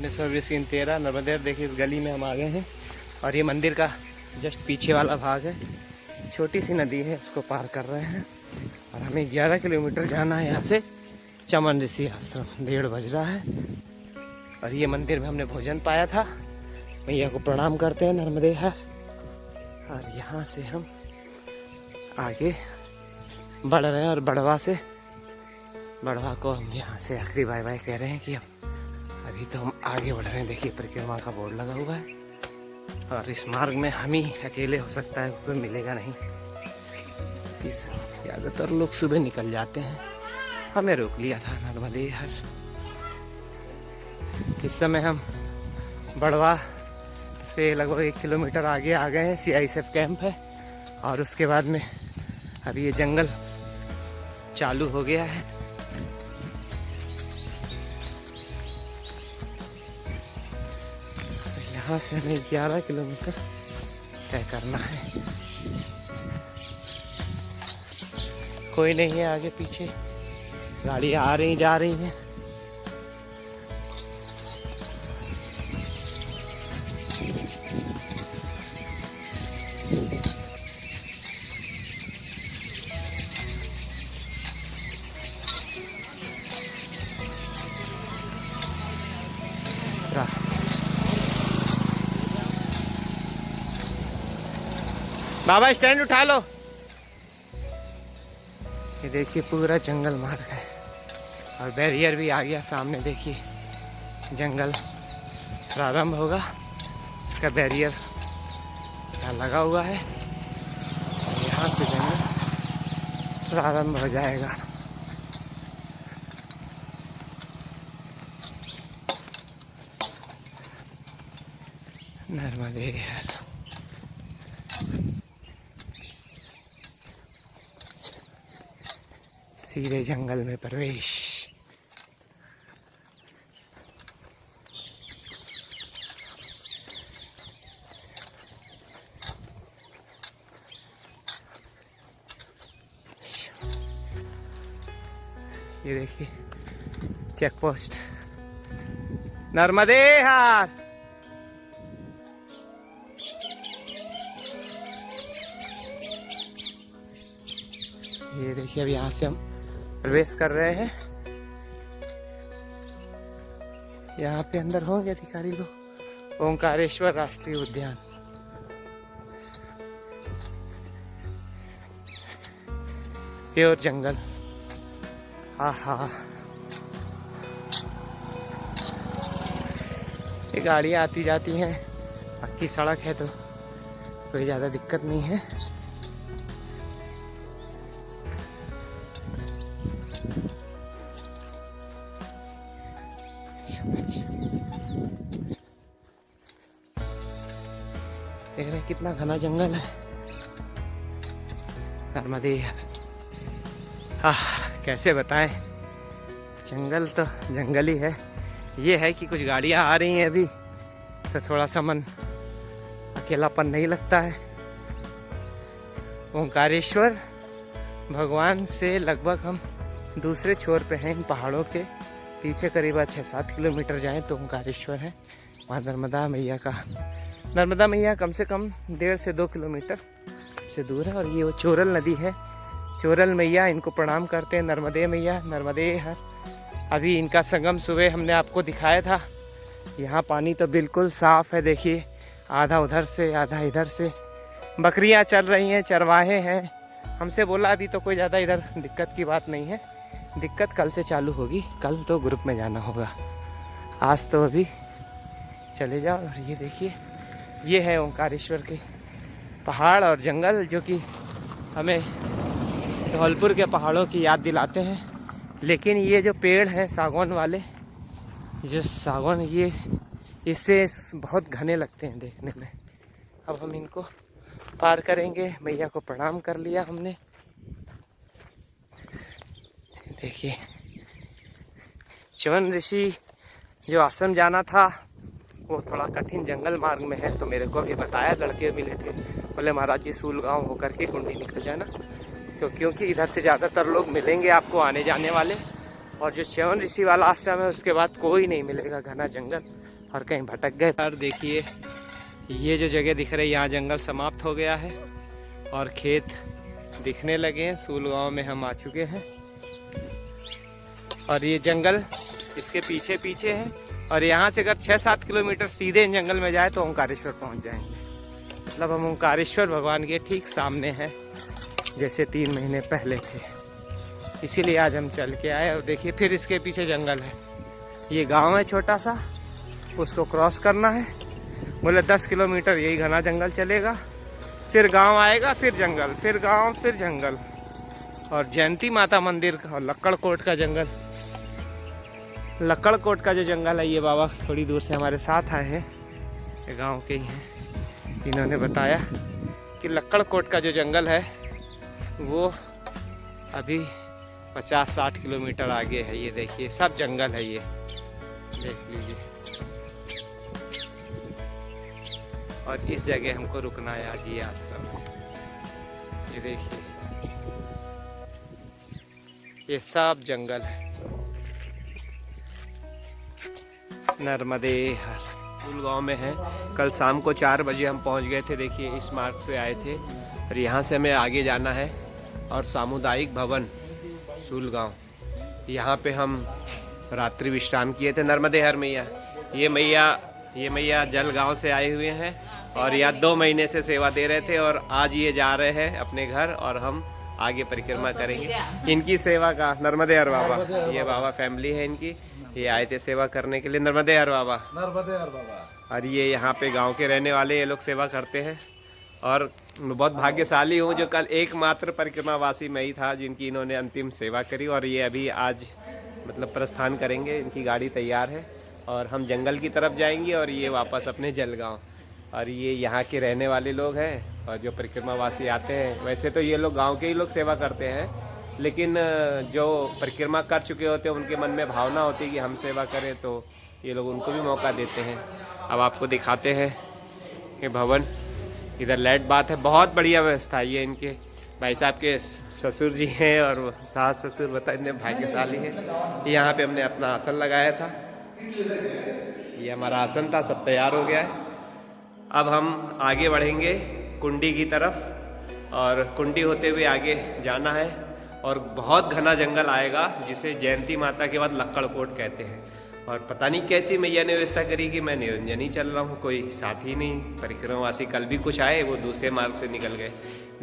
1913 नर्मदेहर। देखिए इस गली में हम आ गए हैं और ये मंदिर का जस्ट पीछे वाला भाग है। छोटी सी नदी है, इसको पार कर रहे हैं और हमें 11 किलोमीटर जाना है यहाँ से चमन ऋषि आश्रम। 1:30 बज रहा है और ये मंदिर में हमने भोजन पाया था। मैया को प्रणाम करते हैं नर्मदेहर और यहाँ से हम आगे बढ़ रहे हैं और बढ़वा को हम यहाँ से आखिरी बाय बाय कह रहे हैं कि अभी तो हम आगे बढ़ रहे हैं। देखिए परिक्रमा का बोर्ड लगा हुआ है और इस मार्ग में हम ही अकेले हो सकता है, कोई मिलेगा नहीं। ज़्यादातर लोग सुबह निकल जाते हैं, हमें रोक लिया था नर्मदेहर। इस समय हम बढ़वा से लगभग 1 किलोमीटर आगे आ गए हैं। CISF कैंप है और उसके बाद में अभी ये जंगल चालू हो गया है। यहाँ से हमें 11 किलोमीटर तय करना है। कोई नहीं है आगे पीछे, गाड़ियाँ आ रही जा रही हैं। बाबा स्टैंड उठा लो। ये देखिए पूरा जंगल मार्ग है और बैरियर भी आ गया सामने। देखिए जंगल प्रारंभ होगा, इसका बैरियर लगा हुआ है और यहाँ से जंगल प्रारंभ हो जाएगा। नर्मदेहर सीधे जंगल में प्रवेश। ये देखिए चेक पोस्ट नर्मदेहर। ये देखिए अब यहाँ से हम प्रवेश कर रहे हैं। यहाँ पे अंदर होंगे अधिकारी लोग। ओंकारेश्वर राष्ट्रीय उद्यान। प्योर जंगल। आहा, ये गाड़ियाँ आती जाती हैं, पक्की सड़क है तो कोई ज़्यादा दिक्कत नहीं है। देख रहे कितना घना जंगल है नर्मदेहर। कैसे बताएं, जंगल तो जंगल ही है। ये है कि कुछ गाड़ियाँ आ रही हैं अभी तो थोड़ा सा मन अकेलापन नहीं लगता है। ओंकारेश्वर भगवान से लगभग हम दूसरे छोर पे हैं। इन पहाड़ों के पीछे करीब 6-7 किलोमीटर जाएं तो ओंकारेश्वर है। वहाँ नर्मदा मैया कम से कम 1.5 से 2 किलोमीटर से दूर है। और ये वो चोरल नदी है, चोरल मैया, इनको प्रणाम करते हैं। नर्मदे मैया, नर्मदेहर। अभी इनका संगम सुबह हमने आपको दिखाया था। यहाँ पानी तो बिल्कुल साफ़ है। देखिए आधा उधर से आधा इधर से बकरियाँ चल रही हैं, चरवाहे हैं। हमसे बोला अभी तो कोई ज़्यादा इधर दिक्कत की बात नहीं है, दिक्कत कल से चालू होगी। कल तो ग्रुप में जाना होगा, आज तो अभी चले जाओ। और ये देखिए ये है ओंकारेश्वर के पहाड़ और जंगल, जो कि हमें धौलपुर के पहाड़ों की याद दिलाते हैं। लेकिन ये जो पेड़ हैं सागौन वाले, जो सागौन, ये इससे बहुत घने लगते हैं देखने में। अब हम इनको पार करेंगे। मैया को प्रणाम कर लिया हमने। देखिए चमन ऋषि जो आश्रम जाना था वो थोड़ा कठिन जंगल मार्ग में है, तो मेरे को भी बताया, लड़के मिले थे, बोले महाराज जी सूल गाँव होकर के कुंडी निकल जाना, क्योंकि इधर से ज़्यादातर लोग मिलेंगे आपको आने जाने वाले। और जो च्यवन ऋषि वाला आश्रम है उसके बाद कोई नहीं मिलेगा, घना जंगल और कहीं भटक गए। और देखिए ये जो जगह दिख रही है यहाँ जंगल समाप्त हो गया है और खेत दिखने लगे हैं। सूल गांव में हम आ चुके हैं और ये जंगल इसके पीछे पीछे है और यहाँ से अगर 6-7 किलोमीटर सीधे जंगल में जाए तो ओंकारेश्वर पहुँच जाएंगे। मतलब हम ओंकारेश्वर भगवान के ठीक सामने हैं, जैसे 3 महीने पहले थे। इसीलिए आज हम चल के आए और देखिए फिर इसके पीछे जंगल है। ये गांव है छोटा सा, उसको क्रॉस करना है। बोले 10 किलोमीटर यही घना जंगल चलेगा, फिर गांव आएगा, फिर जंगल, फिर गांव, फिर जंगल। और जयंती माता मंदिर और लक्कड़कोट का जंगल, लक्कड़कोट का जो जंगल है, ये बाबा थोड़ी दूर से हमारे साथ आए हैं, ये गाँव के ही हैं। इन्होंने बताया कि लक्कड़कोट का जो जंगल है वो अभी 50-60 किलोमीटर आगे है। ये देखिए सब जंगल है, ये देख लीजिए। और इस जगह हमको रुकना है आज ये आश्रम में। ये देखिए ये सब जंगल है। नर्मदे हर सूल गांव में है। कल शाम को 4 बजे हम पहुंच गए थे। देखिए इस मार्ग से आए थे और यहाँ से हमें आगे जाना है। और सामुदायिक भवन सूल गांव, यहाँ पे हम रात्रि विश्राम किए थे। नर्मदे हर मैया, ये मैया जल गांव से आए हुए हैं और यहाँ 2 महीने से सेवा दे रहे थे और आज ये जा रहे हैं अपने घर और हम आगे परिक्रमा करेंगे। इनकी सेवा का नर्मदे हर बाबा, ये बाबा फैमिली है इनकी, ये आए थे सेवा करने के लिए। नर्मदे हर बाबा, नर्मदे हर बाबा। और ये यहाँ पे गांव के रहने वाले ये लोग सेवा करते हैं। और मैं बहुत भाग्यशाली हूँ जो कल एकमात्र परिक्रमावासी मैं ही था जिनकी इन्होंने अंतिम सेवा करी। और ये अभी आज मतलब प्रस्थान करेंगे, इनकी गाड़ी तैयार है और हम जंगल की तरफ जाएंगे और ये वापस अपने जलगांव। और ये यहाँ के रहने वाले लोग हैं और जो परिक्रमावासी आते हैं, वैसे तो ये लोग गांव के ही लोग सेवा करते हैं, लेकिन जो परिक्रमा कर चुके होते हैं उनके मन में भावना होती है कि हम सेवा करें, तो ये लोग उनको भी मौका देते हैं। अब आपको दिखाते हैं ये भवन। इधर लाइट बात है, बहुत बढ़िया व्यवस्था है। ये इनके भाई साहब के ससुर जी हैं और सास ससुर बता इतने भाग्यशाली हैं। यहाँ पे हमने अपना आसन लगाया था, ये हमारा आसन था, सब तैयार हो गया है। अब हम आगे बढ़ेंगे कुंडी की तरफ और कुंडी होते हुए आगे जाना है। और बहुत घना जंगल आएगा जिसे जयंती माता के बाद लक्कड़कोट कहते हैं। और पता नहीं कैसी मैया ने व्यवस्था करी कि मैं निरंजन ही चल रहा हूँ, कोई साथी नहीं। परिक्रमावासी कल भी कुछ आए, वो दूसरे मार्ग से निकल गए।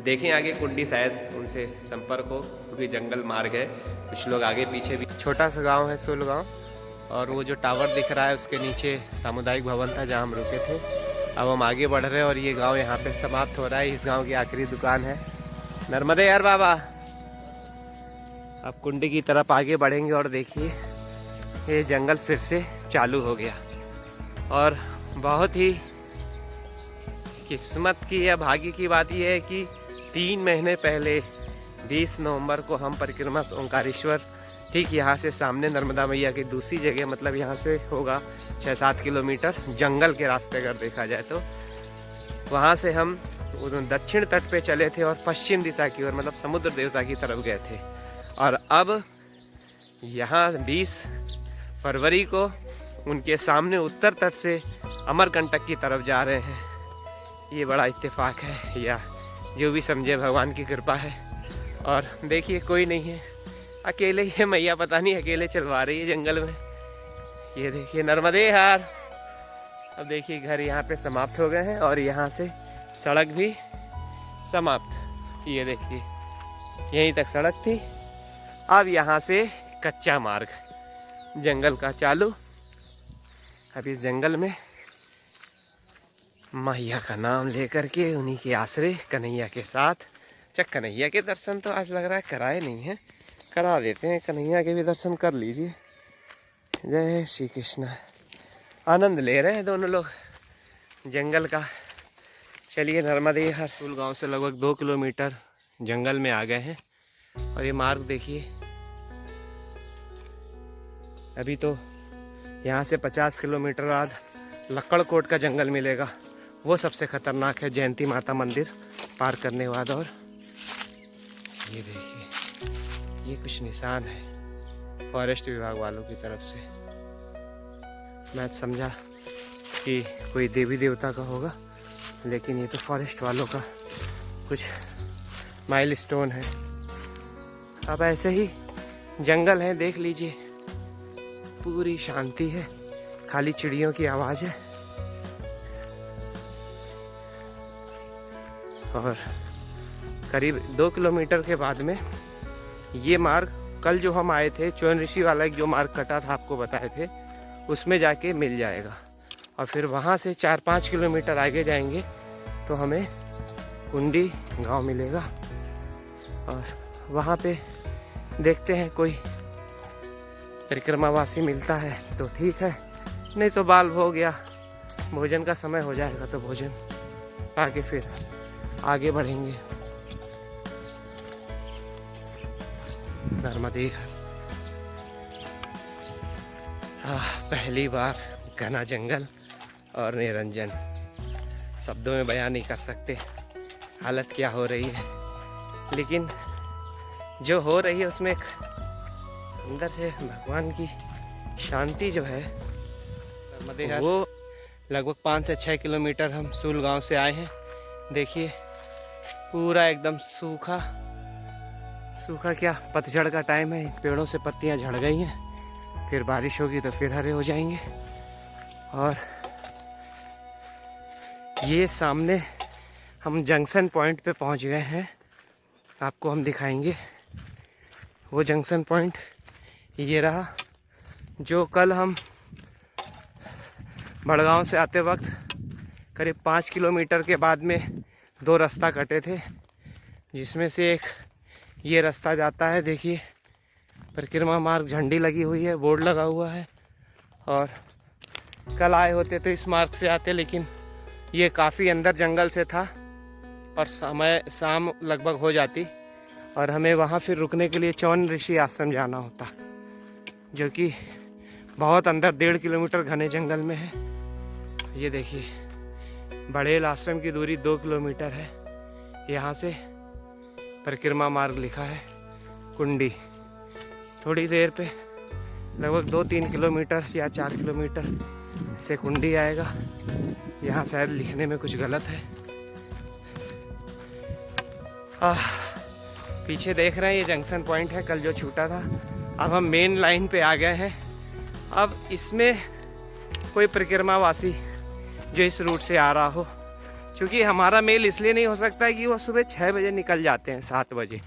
देखें आगे कुंडी शायद उनसे संपर्क हो, क्योंकि जंगल मार्ग है। कुछ लोग आगे पीछे भी। छोटा सा गांव है सूल गांव और वो जो टावर दिख रहा है उसके नीचे सामुदायिक भवन था जहाँ हम रुके थे। अब हम आगे बढ़ रहे हैं और ये गाँव यहाँ पे समाप्त हो रहा है। इस गाँव की आखिरी दुकान है नर्मदे यार बाबा। अब कुंडी की तरफ आगे बढ़ेंगे और देखिए ये जंगल फिर से चालू हो गया। और बहुत ही किस्मत की या भाग्य की बात यह है कि 3 महीने पहले 20 नवंबर को हम परिक्रमा ओंकारेश्वर, ठीक यहाँ से सामने नर्मदा मैया की दूसरी जगह, मतलब यहाँ से होगा 6-7 किलोमीटर जंगल के रास्ते अगर देखा जाए तो, वहाँ से हम दक्षिण तट पे चले थे और पश्चिम दिशा की ओर, मतलब समुद्र देवता की तरफ गए थे। और अब यहाँ 20 फरवरी को उनके सामने उत्तर तट से अमरकंटक की तरफ जा रहे हैं। ये बड़ा इत्तेफाक है या जो भी समझे भगवान की कृपा है। और देखिए कोई नहीं है, अकेले ही है मैया, पता नहीं अकेले चलवा रही है जंगल में। ये देखिए नर्मदे हार। अब देखिए घर यहाँ पे समाप्त हो गए हैं और यहाँ से सड़क भी समाप्त। ये देखिए यहीं तक सड़क थी, अब यहाँ से कच्चा मार्ग जंगल का चालू। अब इस जंगल में मैया का नाम लेकर के उन्हीं के आश्रय कन्हैया के साथ। अच्छा कन्हैया के दर्शन तो आज लग रहा है कराए नहीं हैं, करा देते हैं। कन्हैया के भी दर्शन कर लीजिए। जय श्री कृष्ण। आनंद ले रहे हैं दोनों लोग जंगल का। चलिए नर्मदे हर। सूल गांव से लगभग 2 किलोमीटर जंगल में आ गए हैं और ये मार्ग देखिए। अभी तो यहाँ से 50 किलोमीटर बाद लक्कड़कोट का जंगल मिलेगा, वो सबसे खतरनाक है जयंती माता मंदिर पार करने के बाद। और ये देखिए ये कुछ निशान है, फॉरेस्ट विभाग वालों की तरफ से। मैं समझा कि कोई देवी देवता का होगा, लेकिन ये तो फॉरेस्ट वालों का कुछ माइलस्टोन है। अब ऐसे ही जंगल है, देख लीजिए, पूरी शांति है, खाली चिड़ियों की आवाज़ है। और करीब 2 किलोमीटर के बाद में ये मार्ग, कल जो हम आए थे चौन ऋषि वाला एक जो मार्ग कटा था आपको बताए थे, उसमें जाके मिल जाएगा। और फिर वहाँ से 4-5 किलोमीटर आगे जाएंगे तो हमें कुंडी गांव मिलेगा। और वहाँ पे देखते हैं कोई परिक्रमावासी मिलता है तो ठीक है, नहीं तो बाल भोग या भोजन का समय हो जाएगा तो भोजन आके फिर आगे बढ़ेंगे। नर्मदे पहली बार घना जंगल और निरंजन, शब्दों में बयान नहीं कर सकते हालत क्या हो रही है, लेकिन जो हो रही है उसमें एक अंदर से भगवान की शांति जो है वो। लगभग 5 से 6 किलोमीटर हम सूल गांव से आए हैं। देखिए पूरा एकदम सूखा सूखा, क्या पतझड़ का टाइम है, पेड़ों से पत्तियां झड़ गई हैं, फिर बारिश होगी तो फिर हरे हो जाएंगे। और ये सामने हम जंक्शन पॉइंट पे पहुंच गए हैं, आपको हम दिखाएंगे वो जंक्शन पॉइंट। ये रहा, जो कल हम बड़गांव से आते वक्त करीब 5 किलोमीटर के बाद में 2 रास्ता कटे थे, जिसमें से एक ये रास्ता जाता है। देखिए परिक्रमा मार्ग, झंडी लगी हुई है, बोर्ड लगा हुआ है। और कल आए होते तो इस मार्ग से आते, लेकिन ये काफ़ी अंदर जंगल से था और समय शाम लगभग हो जाती और हमें वहाँ फिर रुकने के लिए चौन ऋषि आश्रम जाना होता, जो कि बहुत अंदर 1.5 किलोमीटर घने जंगल में है। ये देखिए बड़ेल आश्रम की दूरी 2 किलोमीटर है। यहाँ से परिक्रमा मार्ग लिखा है कुंडी। थोड़ी देर पे लगभग 2-3 किलोमीटर या 4 किलोमीटर से कुंडी आएगा। यहाँ शायद लिखने में कुछ गलत है। पीछे देख रहे हैं ये जंक्शन पॉइंट है, कल जो छूटा था। अब हम मेन लाइन पे आ गए हैं। अब इसमें कोई परिक्रमावासी जो इस रूट से आ रहा हो, क्योंकि हमारा मेल इसलिए नहीं हो सकता है कि वो सुबह 6 बजे निकल जाते हैं, 7 बजे,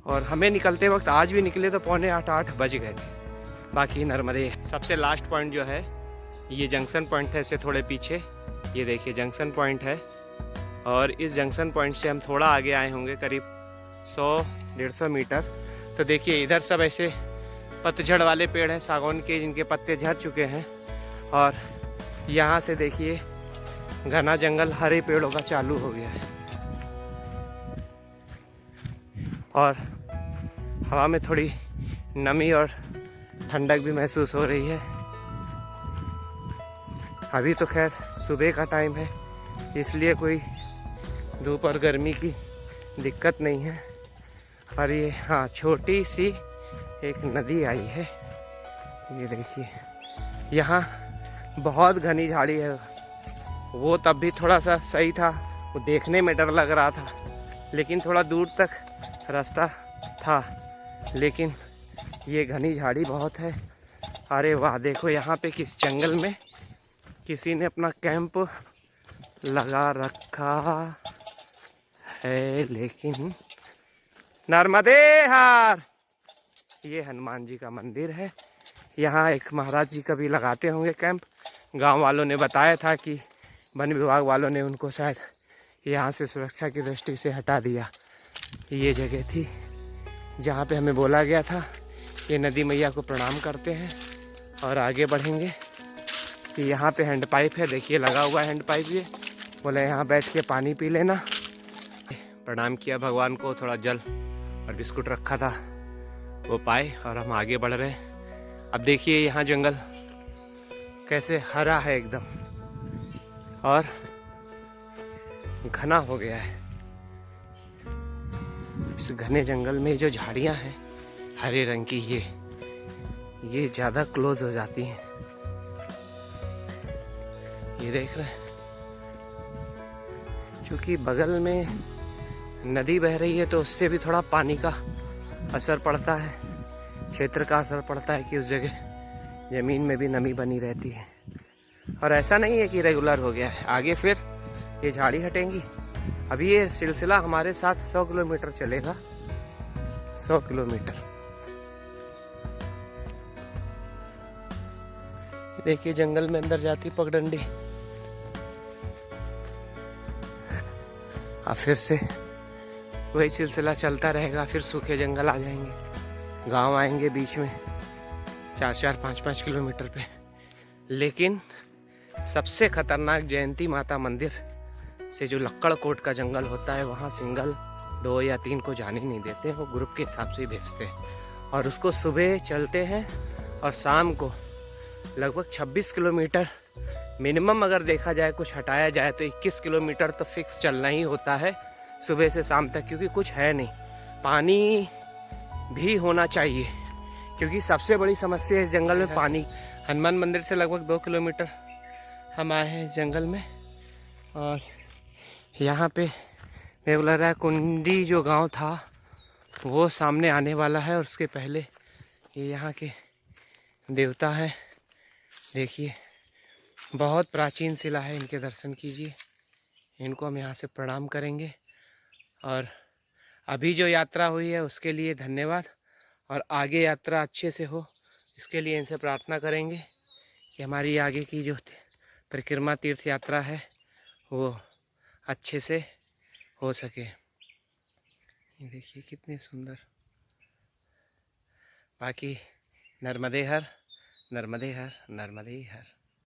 और हमें निकलते वक्त आज भी निकले तो 7:45 बज गए थे। बाकी नर्मदे सबसे लास्ट पॉइंट जो है ये जंक्शन पॉइंट है, इससे थोड़े पीछे ये देखिए जंक्शन पॉइंट है। और इस जंक्शन पॉइंट से हम थोड़ा आगे आए होंगे, करीब 100-150 मीटर। तो देखिए इधर सब ऐसे पतझड़ वाले पेड़ हैं सागौन के, जिनके पत्ते झड़ चुके हैं। और यहाँ से देखिए घना जंगल हरे पेड़ों का चालू हो गया है। और हवा में थोड़ी नमी और ठंडक भी महसूस हो रही है। अभी तो खैर सुबह का टाइम है, इसलिए कोई धूप और गर्मी की दिक्कत नहीं है। और ये हाँ छोटी सी एक नदी आई है, ये देखिए। यहाँ बहुत घनी झाड़ी है। वो तब भी थोड़ा सा सही था, वो देखने में डर लग रहा था, लेकिन थोड़ा दूर तक रास्ता था। लेकिन ये घनी झाड़ी बहुत है। अरे वाह, देखो यहाँ पे किस जंगल में किसी ने अपना कैंप लगा रखा है। लेकिन नर्मदे हार, ये हनुमान जी का मंदिर है। यहाँ एक महाराज जी कभी लगाते होंगे कैंप। गांव वालों ने बताया था कि वन विभाग वालों ने उनको शायद यहाँ से सुरक्षा की दृष्टि से हटा दिया। ये जगह थी जहाँ पे हमें बोला गया था ये नदी मैया को प्रणाम करते हैं और आगे बढ़ेंगे। कि यहाँ पे हैंड पाइप है, देखिए लगा हुआ है हैंड पाइप। ये बोले यहाँ बैठ के पानी पी लेना। प्रणाम किया भगवान को, थोड़ा जल और बिस्कुट रखा था वो पाए, और हम आगे बढ़ रहे हैं। अब देखिए यहाँ जंगल कैसे हरा है एकदम और घना हो गया है। इस घने जंगल में जो झाड़ियाँ हैं हरे रंग की, ये ये ज़्यादा क्लोज हो जाती हैं। ये देख रहे हैं, क्योंकि बगल में नदी बह रही है तो उससे भी थोड़ा पानी का असर पड़ता है, क्षेत्र का असर पड़ता है कि उस जगह ज़मीन में भी नमी बनी रहती है। और ऐसा नहीं है कि रेगुलर हो गया है, आगे फिर ये झाड़ी हटेंगी। अभी ये सिलसिला हमारे साथ 100 किलोमीटर चलेगा, 100 किलोमीटर। देखिए जंगल में अंदर जाती पगडंडी। अब फिर से वही सिलसिला चलता रहेगा, फिर सूखे जंगल आ जाएंगे, गांव आएंगे बीच में 4-4, 5-5 किलोमीटर पे। लेकिन सबसे खतरनाक जयंती माता मंदिर से जो लक्कड़ कोट का जंगल होता है, वहाँ सिंगल 2 या 3 को जाने नहीं देते, वो ग्रुप के हिसाब से ही भेजते हैं। और उसको सुबह चलते हैं और शाम को लगभग 26 किलोमीटर मिनिमम, अगर देखा जाए कुछ हटाया जाए तो 21 किलोमीटर तो फिक्स चलना ही होता है सुबह से शाम तक, क्योंकि कुछ है नहीं। पानी भी होना चाहिए, क्योंकि सबसे बड़ी समस्या इस जंगल में पानी। हनुमान मंदिर से लगभग 2 किलोमीटर हम आए हैं इस जंगल में, और यहाँ पे मेरे को लग रहा है कुंडी जो गांव था वो सामने आने वाला है। और उसके पहले ये यहाँ के देवता हैं, देखिए बहुत प्राचीन शिला है, इनके दर्शन कीजिए। इनको हम यहाँ से प्रणाम करेंगे। और अभी जो यात्रा हुई है उसके लिए धन्यवाद, और आगे यात्रा अच्छे से हो इसके लिए इनसे प्रार्थना करेंगे कि हमारी आगे की जो परिक्रमा तीर्थ यात्रा है वो अच्छे से हो सके। ये देखिए कितनी सुंदर। बाकी नर्मदे हर, नर्मदे हर, नर्मदे हर।